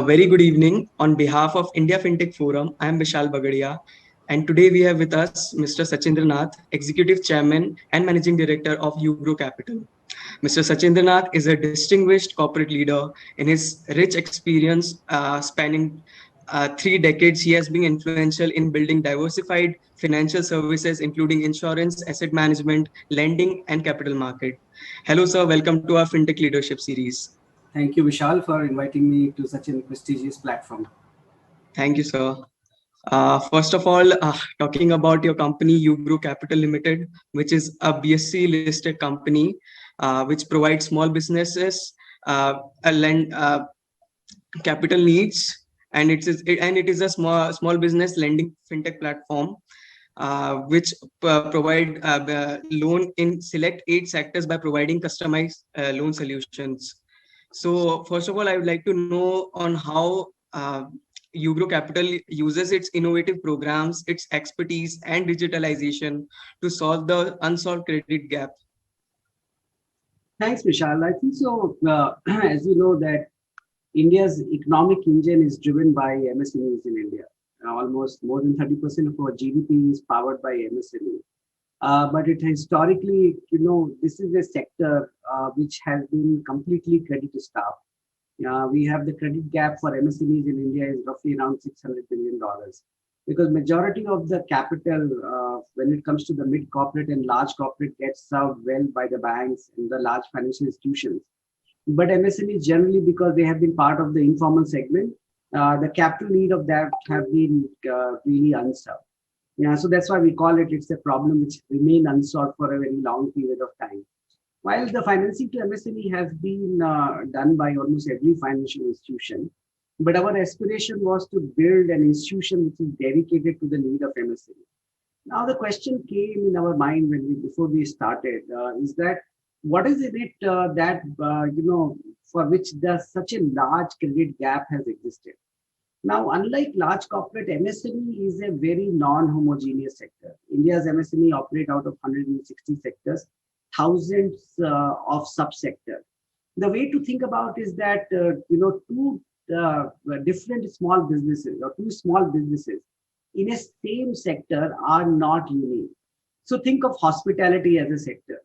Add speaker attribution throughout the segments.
Speaker 1: A very good evening. On behalf of India FinTech Forum, I am Vishal Bagadia, and today we have with us Mr. Sachindra Nath, Executive Chairman and Managing Director of Ugro Capital. Mr. Sachindra Nath is a distinguished corporate leader. In his rich experience spanning 3 decades, he has been influential in building diversified financial services, including insurance, asset management, lending, and capital market. Hello, sir. Welcome to our FinTech Leadership Series.
Speaker 2: Thank you, Vishal, for inviting me to such a prestigious platform.
Speaker 1: Thank you, sir. First of all, talking about your company, Ugro Capital Limited, which is a BSE listed company, which provides small businesses a lend capital needs, and it is a small business lending fintech platform, which provide loan in select 8 sectors by providing customized loan solutions. So first of all, I would like to know on how Ugro Capital uses its innovative programs, its expertise, and digitalization to solve the unsolved credit gap.
Speaker 2: Thanks, Vishal. I think so. As you know, that India's economic engine is driven by MSMEs in India. Almost more than 30% of our GDP is powered by MSME. But it historically, this is a sector which has been completely credit starved. We have the credit gap for MSMEs in India is roughly around $600 billion, because majority of the capital when it comes to the mid corporate and large corporate gets served well by the banks and the large financial institutions. But MSMEs generally, because they have been part of the informal segment, the capital need of that have been really unserved. So that's why we call it's a problem which remain unsolved for a very long period of time. While the financing to MSME has been done by almost every financial institution, but our aspiration was to build an institution which is dedicated to the need of MSME. Now the question came in our mind before we started is that what is in it that for which such a large credit gap has existed. Now, unlike large corporate, MSME is a very non-homogeneous sector. India's MSME operate out of 160 sectors, thousands of subsectors. The way to think about is that two different small businesses or two small businesses in a same sector are not unique. So think of hospitality as a sector.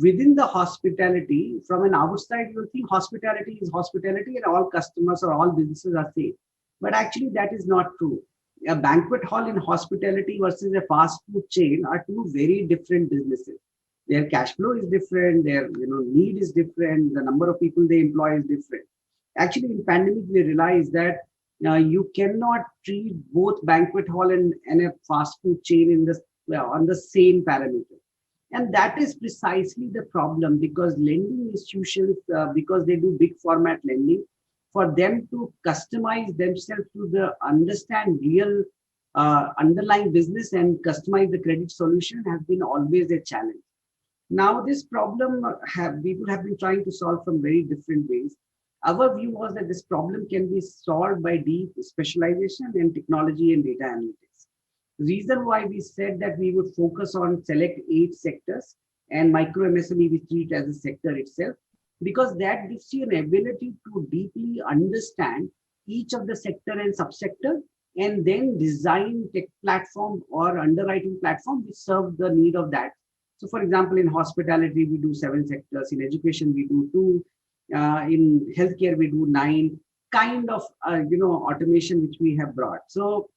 Speaker 2: Within the hospitality, from an outside, you will think hospitality is hospitality and all customers or all businesses are same. But actually, that is not true. A banquet hall in hospitality versus a fast food chain are two very different businesses. Their cash flow is different, their need is different, the number of people they employ is different. Actually, in pandemic, we realized that you cannot treat both banquet hall and a fast food chain on the same parameter. And that is precisely the problem, because lending institutions, because they do big format lending, for them to customize themselves to understand real underlying business and customize the credit solution has been always a challenge. Now, this problem people have been trying to solve from very different ways. Our view was that this problem can be solved by deep specialization in technology and data analytics. The reason why we said that we would focus on select 8 sectors and micro MSME we treat as a sector itself, because that gives you an ability to deeply understand each of the sector and subsector and then design tech platform or underwriting platform which serve the need of that. So for example, in hospitality, we do 7 sectors. In education, we do 2. In healthcare, we do 9. Kind of, automation which we have brought. So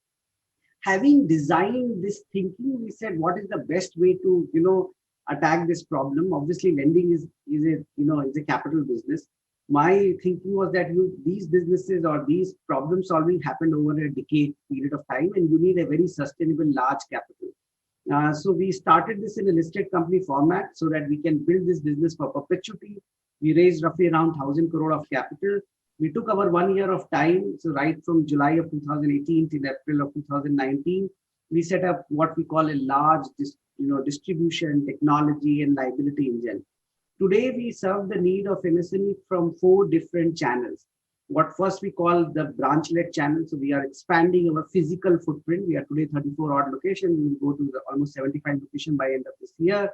Speaker 2: having designed this thinking, we said, what is the best way to, attack this problem? Obviously, lending is a capital business. My thinking was that these businesses or these problem solving happened over a decade period of time, and you need a very sustainable large capital. So we started this in a listed company format so that we can build this business for perpetuity. We raised roughly around 1,000 crore of capital. We took our 1 year of time. So right from July of 2018 till April of 2019, we set up what we call a large distribution, technology and liability engine. Today, we serve the need of MSME from 4 different channels. What first we call the branch-led channel. So we are expanding our physical footprint. We are today 34 odd locations. We will go to almost 75 locations by end of this year.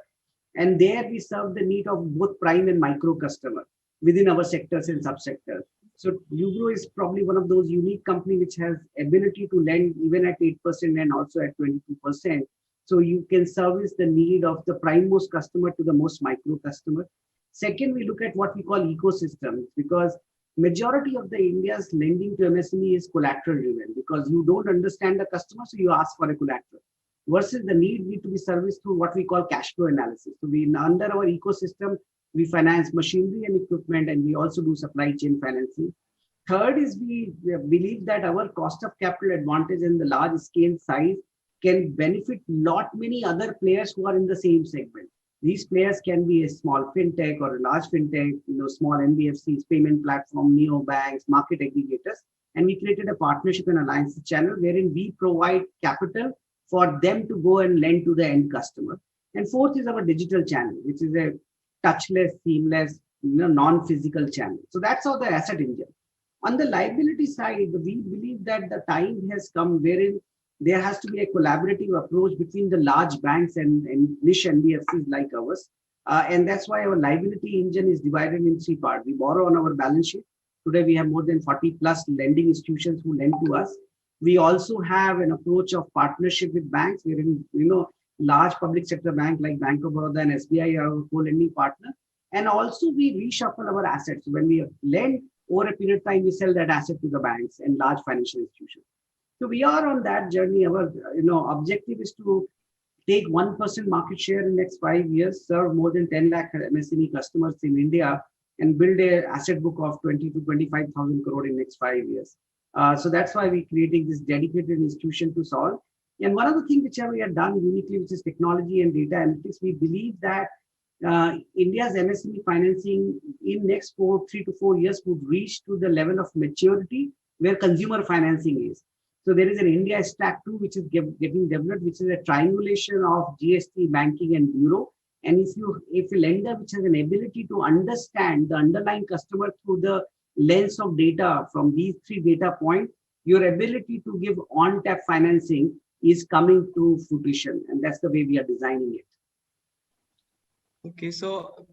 Speaker 2: And there we serve the need of both prime and micro customer within our sectors and subsectors. So Ugro is probably one of those unique company which has ability to lend even at 8% and also at 22%. So you can service the need of the prime most customer to the most micro customer. Second, we look at what we call ecosystems, because majority of the India's lending to MSME is collateral driven, because you don't understand the customer, so you ask for a collateral. Versus the need to be serviced through what we call cash flow analysis. So we under our ecosystem, we finance machinery and equipment, and we also do supply chain financing. Third is we believe that our cost of capital advantage in the large scale size can benefit lot many other players who are in the same segment. These players can be a small fintech or a large fintech, small NBFCs, payment platform, neo banks, market aggregators, and we created a partnership and alliance channel wherein we provide capital for them to go and lend to the end customer. And fourth is our digital channel, which is a touchless, seamless, non-physical channel. So that's how the asset engine. On the liability side, we believe that the time has come wherein there has to be a collaborative approach between the large banks and niche NBFCs like ours. And that's why our liability engine is divided in three parts. We borrow on our balance sheet. Today, we have more than 40 plus lending institutions who lend to us. We also have an approach of partnership with banks. We're in, large public sector bank like Bank of Baroda and SBI are our co-lending partner. And also we reshuffle our assets. When we lend, over a period of time, we sell that asset to the banks and large financial institutions. So we are on that journey. Our objective is to take 1% market share in the next 5 years, serve more than 10 lakh MSME customers in India, and build an asset book of 20 to 25,000 crore in the next 5 years. So that's why we're creating this dedicated institution to solve. And one of the things which we have done uniquely, which is technology and data analytics, we believe that India's MSME financing in next 3 to 4 years would reach to the level of maturity where consumer financing is. So there is an India Stack 2, which is getting developed, which is a triangulation of GST, banking, and bureau. And if a lender which has an ability to understand the underlying customer through the lens of data from these three data points, your ability to give on-tap financing is coming to fruition. And that's the way we are designing it.
Speaker 1: Okay, so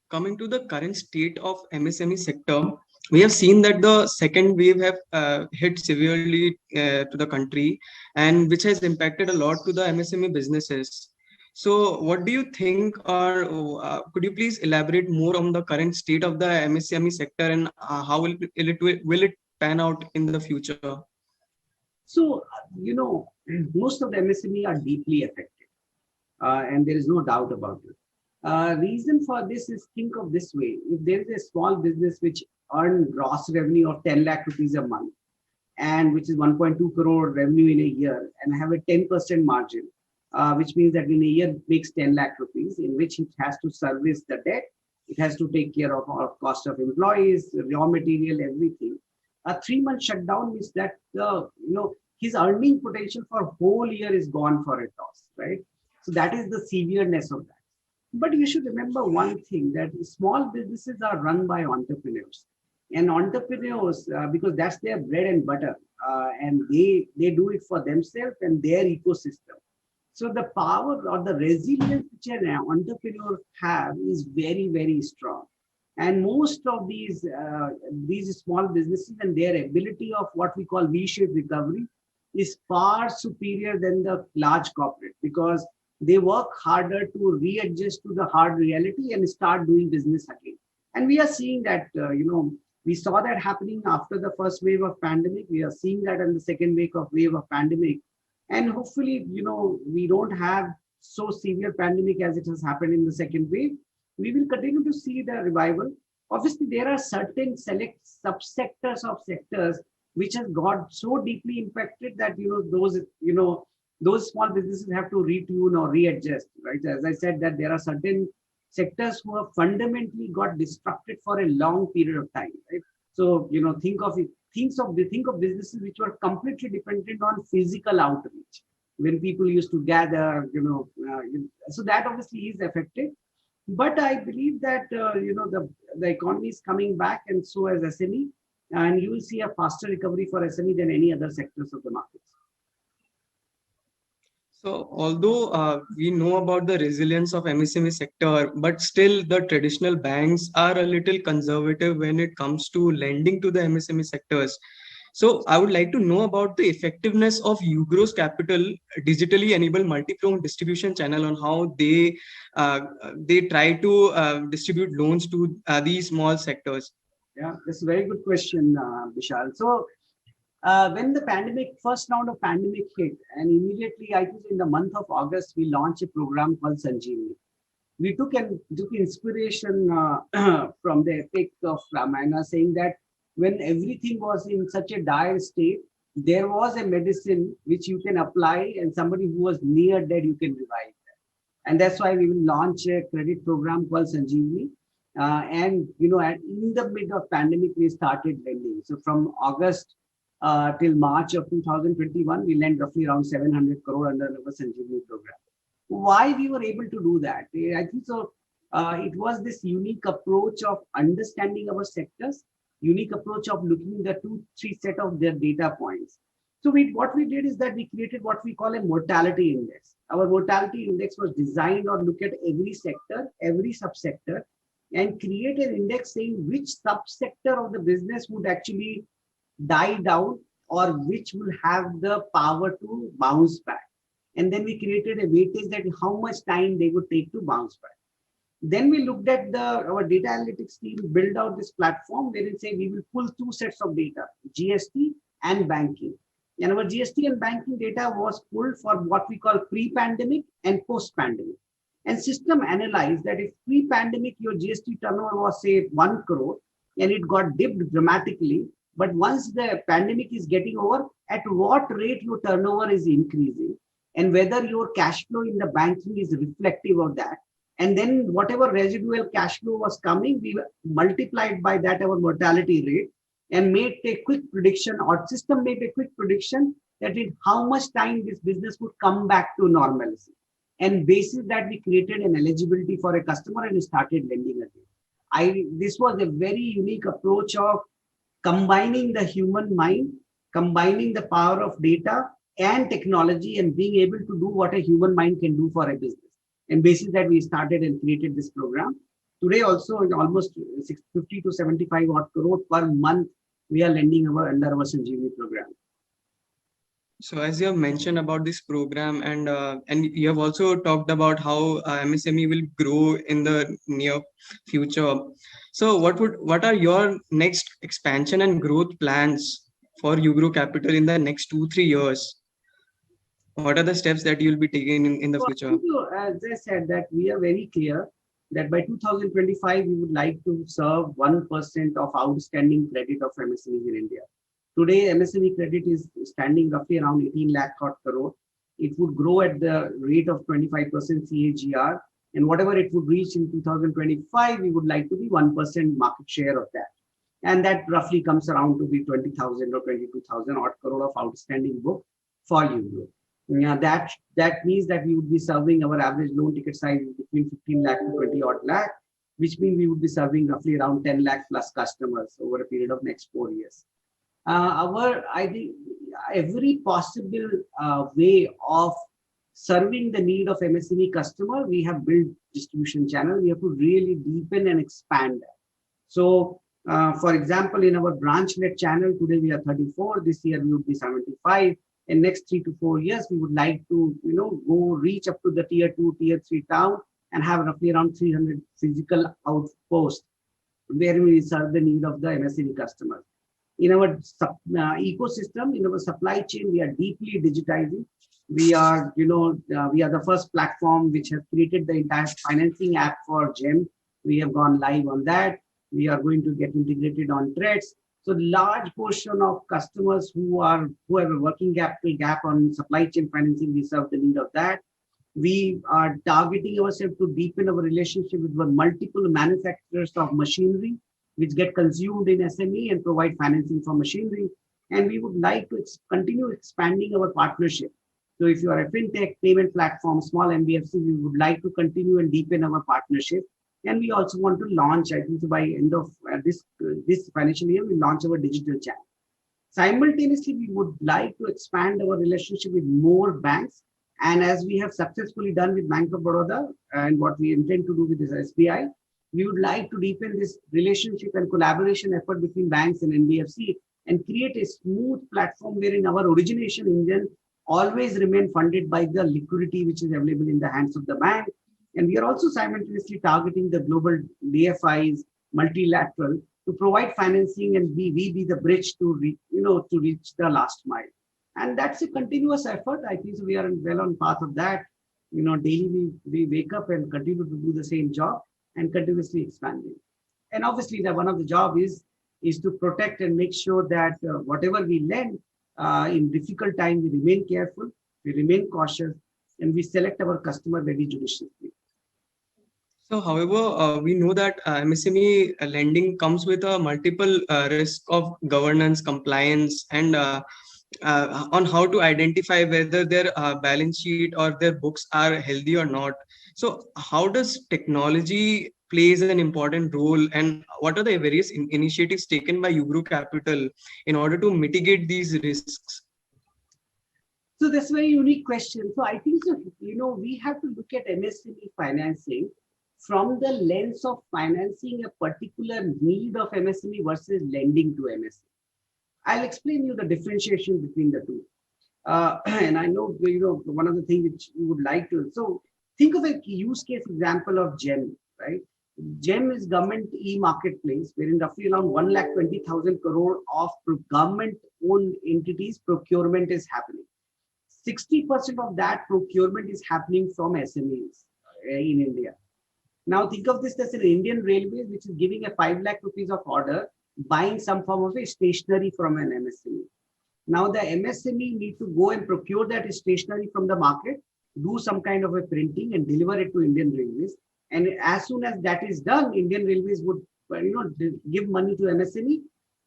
Speaker 1: coming to the current state of MSME sector, we have seen that the second wave have hit severely to the country, and which has impacted a lot to the MSME businesses. So what do you think, or could you please elaborate more on the current state of the MSME sector and how will it pan out in the future?
Speaker 2: So, most of the MSME are deeply affected, and there is no doubt about it. Reason for this is, think of this way. If there is a small business which earn gross revenue of 10 lakh rupees a month, and which is 1.2 crore revenue in a year, and have a 10% margin, which means that in a year it makes 10 lakh rupees, in which it has to service the debt, it has to take care of our cost of employees, raw material, everything. A 3-month shutdown means that his earning potential for whole year is gone for a toss, right? So that is the severeness of that. But you should remember one thing, that small businesses are run by entrepreneurs, and entrepreneurs, because that's their bread and butter, and they do it for themselves and their ecosystem. So the power or the resilience which an entrepreneur have is very, very strong. And most of these small businesses and their ability of what we call V-shaped recovery is far superior than the large corporate, because they work harder to readjust to the hard reality and start doing business again. And we are seeing that, we saw that happening after the first wave of pandemic. We are seeing that in the second wave of pandemic. And hopefully, we don't have so severe pandemic as it has happened in the second wave. We will continue to see the revival. Obviously, there are certain select subsectors of sectors which has got so deeply impacted that, those small businesses have to retune or readjust, right? As I said, that there are certain sectors who have fundamentally got disrupted for a long period of time, right? So, think of businesses which were completely dependent on physical outreach, when people used to gather, so that obviously is affected. But I believe that, the economy is coming back, and so as SME, and you will see a faster recovery for SME than any other sectors of the markets.
Speaker 1: So, although we know about the resilience of MSME sector, but still the traditional banks are a little conservative when it comes to lending to the MSME sectors. So, I would like to know about the effectiveness of Ugro's Capital digitally enabled multi-pronged distribution channel on how they try to distribute loans to these small sectors.
Speaker 2: Yeah, that's a very good question, Vishal. So when the pandemic, first round of pandemic hit, and immediately, I think in the month of August, we launched a program called Sanjeevani. We took inspiration from the epic of Ramayana, saying that when everything was in such a dire state, there was a medicine which you can apply, and somebody who was near dead, you can revive. And that's why we will launch a credit program called Sanjeevani. And in the mid of pandemic, we started lending. So from August till March of 2021, we lent roughly around 700 crore under our Sanjeevani program. Why we were able to do that? I think so. It was this unique approach of understanding our sectors, unique approach of looking at the 2-3 set of their data points. So what we did is that we created what we call a mortality index. Our mortality index was designed or look at every sector, every subsector, and create an index saying which subsector of the business would actually die down or which will have the power to bounce back. And then we created a weightage that how much time they would take to bounce back. Then we looked at our data analytics team build out this platform where it say we will pull 2 sets of data, GST and banking. And our GST and banking data was pulled for what we call pre-pandemic and post-pandemic. And system analyzed that if pre-pandemic your GST turnover was say 1 crore and it got dipped dramatically, but once the pandemic is getting over, at what rate your turnover is increasing and whether your cash flow in the banking is reflective of that. And then whatever residual cash flow was coming, we multiplied by that our mortality rate and made a quick prediction, or system made a quick prediction that in how much time this business would come back to normalcy. And basis that we created an eligibility for a customer and started lending again. This was a very unique approach of combining the human mind, combining the power of data and technology, and being able to do what a human mind can do for a business. And basis that we started and created this program. Today also almost 50 to 75 odd crore per month we are lending under our Sanjeevani program.
Speaker 1: So as you have mentioned about this program, and you have also talked about how MSME will grow in the near future. So what are your next expansion and growth plans for Ugro Capital in the next 2-3 years? What are the steps that you will be taking in the future?
Speaker 2: As I said, that we are very clear that by 2025 we would like to serve 1% of outstanding credit of MSMEs in India. Today, MSME credit is standing roughly around 18 lakh crore. It would grow at the rate of 25% CAGR, and whatever it would reach in 2025, we would like to be 1% market share of that. And that roughly comes around to be 20,000 or 22,000 odd crore of outstanding book for Ugro. Yeah, that means that we would be serving our average loan ticket size between 15 lakh to 20 odd lakh, which means we would be serving roughly around 10 lakh plus customers over a period of next 4 years. I think every possible way of serving the need of MSME customer, we have built distribution channel. We have to really deepen and expand that. So, for example, in our branch-led channel, today we are 34. This year we would be 75. In next 3 to 4 years, we would like to, go reach up to the tier 2, tier 3 town and have roughly around 300 physical outposts where we serve the need of the MSME customers. In our ecosystem, in our supply chain, we are deeply digitizing. We are, we are the first platform which has created the entire financing app for GeM. We have gone live on that. We are going to get integrated on TReDS. So large portion of customers who have a working capital gap on supply chain financing, we serve the need of that. We are targeting ourselves to deepen our relationship with multiple manufacturers of machinery, which get consumed in SME and provide financing for machinery. And we would like to continue expanding our partnership. So if you are a fintech, payment platform, small NBFC, we would like to continue and deepen our partnership. And we also want to launch, I think by end of this financial year, we launch our digital channel. Simultaneously, we would like to expand our relationship with more banks And as we have successfully done with Bank of Baroda and what we intend to do with this SBI, we would like to deepen this relationship and collaboration effort between banks and NBFC and create a smooth platform wherein our origination engine always remain funded by the liquidity which is available in the hands of the bank. And we are also simultaneously targeting the global DFIs, multilateral, to provide financing, and we be the bridge to reach the last mile. And that's a continuous effort. I think we are well on path of that. Daily we wake up and continue to do the same job and continuously expanding. And obviously, one of the job is to protect and make sure that whatever we lend in difficult time, we remain careful, we remain cautious, and we select our customer very judiciously.
Speaker 1: So, however, we know that MSME lending comes with a multiple risk of governance, compliance, and on how to identify whether their balance sheet or their books are healthy or not. So, how does technology plays an important role, and what are the various initiatives taken by Ugro Capital in order to mitigate these risks?
Speaker 2: So that's a very unique question. So I think so. We have to look at MSME financing from the lens of financing a particular need of MSME versus lending to MSME. I'll explain you the differentiation between the two. And I know, one of the things which you would like to, so think of a use case example of GEM, right? GEM is government e-marketplace, wherein roughly around 1,20,000 crore of government-owned entities procurement is happening. 60% of that procurement is happening from SMEs in India. Now think of this as an Indian Railways, which is giving a 5 lakh rupees of order, buying some form of a stationery from an MSME. Now the MSME need to go and procure that stationery from the market, do some kind of a printing and deliver it to Indian Railways. And as soon as that is done, Indian Railways would give money to MSME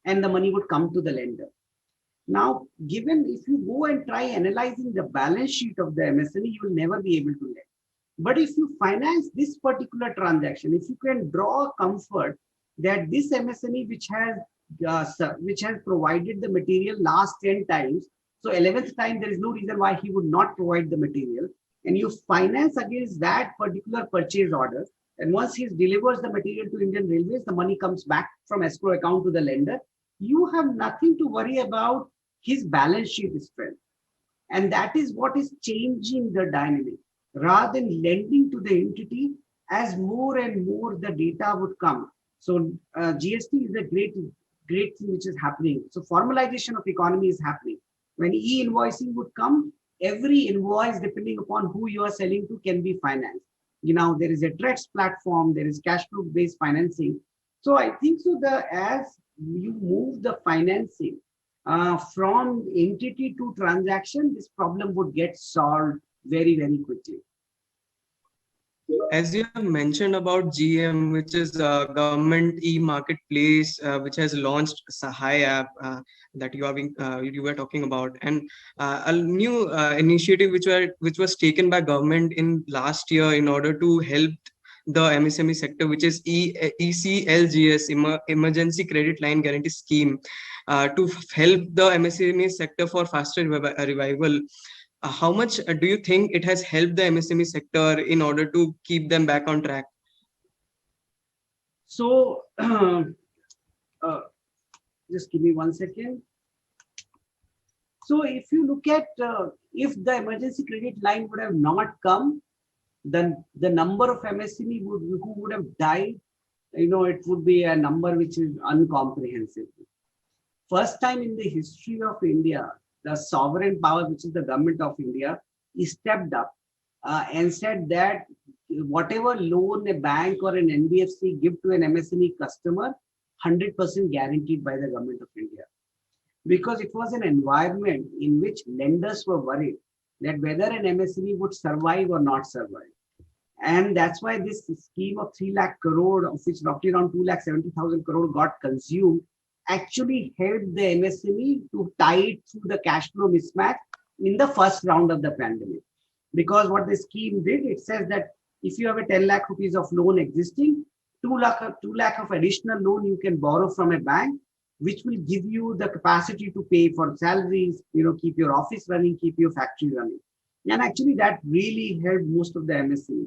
Speaker 2: and the money would come to the lender. Now, given if you go and try analyzing the balance sheet of the MSME, you will never be able to lend. But if you finance this particular transaction, if you can draw comfort that this MSME which has provided the material last 10 times, so 11th time there is no reason why he would not provide the material, and you finance against that particular purchase order, and once he delivers the material to Indian Railways, the money comes back from escrow account to the lender. You have nothing to worry about his balance sheet strength. And that is what is changing the dynamic. Rather than lending to the entity, as more and more the data would come. So GST is a great thing which is happening. So formalization of economy is happening. When e-invoicing would come, every invoice, depending upon who you are selling to, can be financed. There is a TREX platform, there is cash flow based financing. So I think so as you move the financing from entity to transaction, this problem would get solved very, very quickly.
Speaker 1: As you have mentioned about GM, which is a government e-marketplace, which has launched Sahay app that you were talking about, and a new initiative which was taken by government in last year in order to help the MSME sector, which is ECLGS, Emergency Credit Line Guarantee Scheme, to help the MSME sector for faster revival. How much do you think it has helped the MSME sector in order to keep them back on track?
Speaker 2: So, just give me 1 second. So, if you look at if the emergency credit line would have not come, then the number of MSME who would have died, it would be a number which is incomprehensible. First time in the history of India, the sovereign power, which is the government of India, stepped up and said that whatever loan a bank or an NBFC give to an MSME customer, 100% guaranteed by the government of India. Because it was an environment in which lenders were worried that whether an MSME would survive or not survive. And that's why this scheme of 3 lakh crore, of which roughly around 2,70,000 crore got consumed, actually helped the MSME to tide through the cash flow mismatch in the first round of the pandemic. Because what the scheme did, it says that if you have a 10 lakh rupees of loan existing, 2 lakh of additional loan you can borrow from a bank, which will give you the capacity to pay for salaries, keep your office running, keep your factory running. And actually that really helped most of the MSME.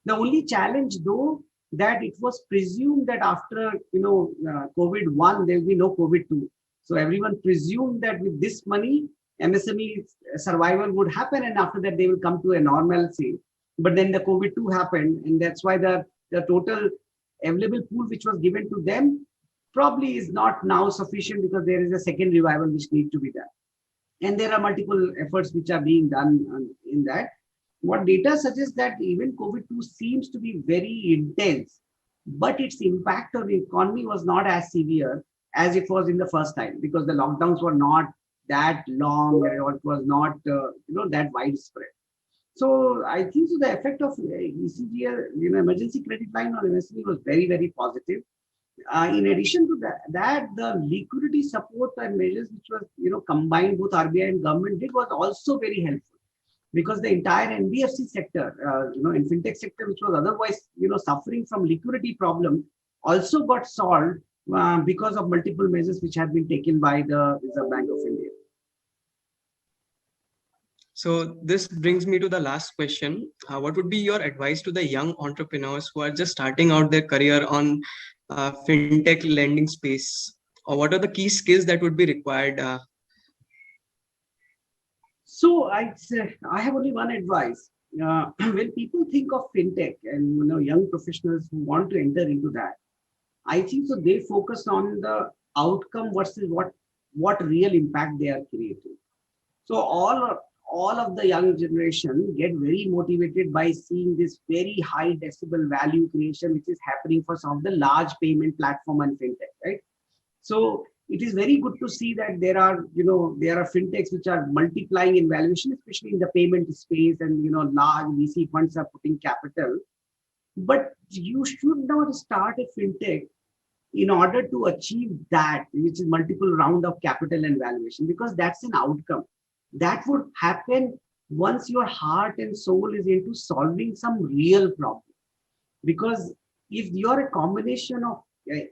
Speaker 2: The only challenge though, that it was presumed that after COVID-1 there will be no COVID-2. So everyone presumed that with this money MSME survival would happen, and after that they will come to a normalcy. But then the COVID-2 happened, and that's why the total available pool which was given to them probably is not now sufficient, because there is a second revival which needs to be done. And there are multiple efforts which are being done in that. What data suggests that even COVID-2 seems to be very intense, but its impact on the economy was not as severe as it was in the first time, because the lockdowns were not that long, or it was not that widespread. So I think so the effect of ECGL, emergency credit line on MSME was very, very positive. In addition to that, the liquidity support and measures which was combined, both RBI and government did, was also very helpful, because the entire NBFC sector, in fintech sector, which was otherwise suffering from liquidity problem, also got solved because of multiple measures which had been taken by the Reserve Bank of India.
Speaker 1: So this brings me to the last question. What would be your advice to the young entrepreneurs who are just starting out their career on fintech lending space? Or what are the key skills that would be required?
Speaker 2: So I have only one advice. When people think of fintech and young professionals who want to enter into that, I think so they focus on the outcome versus what real impact they are creating. So all of the young generation get very motivated by seeing this very high decibel value creation which is happening for some of the large payment platform and fintech, right? So it is very good to see that there are fintechs which are multiplying in valuation, especially in the payment space, and large VC funds are putting capital. But you should not start a fintech in order to achieve that, which is multiple round of capital and valuation, because that's an outcome. That would happen once your heart and soul is into solving some real problem. Because if you're a combination of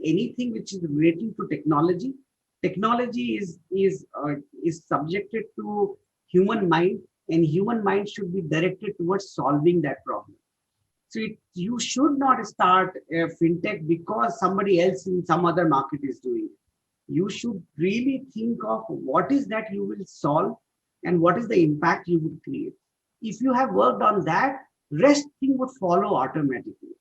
Speaker 2: anything which is relating to technology is subjected to human mind, and human mind should be directed towards solving that problem. So you should not start a fintech because somebody else in some other market is doing it. You should really think of what is that you will solve and what is the impact you would create. If you have worked on that, rest thing would follow automatically.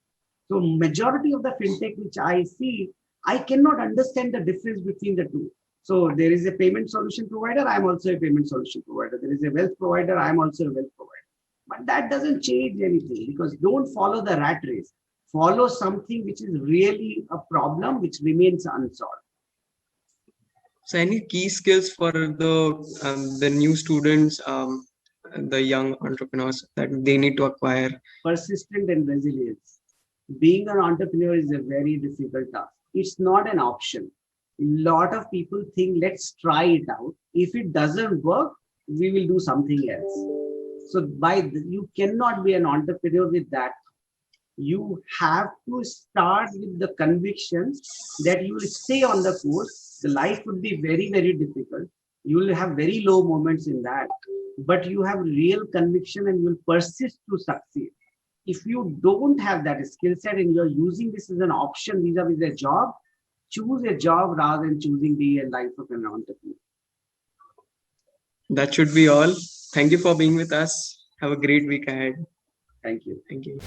Speaker 2: So majority of the fintech which I see, I cannot understand the difference between the two. So there is a payment solution provider, I'm also a payment solution provider. There is a wealth provider, I'm also a wealth provider. But that doesn't change anything, because don't follow the rat race. Follow something which is really a problem which remains unsolved.
Speaker 1: So any key skills for the new students, the young entrepreneurs that they need to acquire?
Speaker 2: Persistent and resilience. Being an entrepreneur is a very difficult task. It's not an option. A lot of people think, let's try it out. If it doesn't work, we will do something else. So you cannot be an entrepreneur with that. You have to start with the conviction that you will stay on the course. The life would be very, very difficult. You will have very low moments in that, but you have real conviction and you will persist to succeed. If you don't have that skill set and you're using this as an option vis-a-vis a job, choose a job rather than choosing the life of an entrepreneur.
Speaker 1: That should be all. Thank you for being with us. Have a great week ahead.
Speaker 2: Thank you.
Speaker 1: Thank you.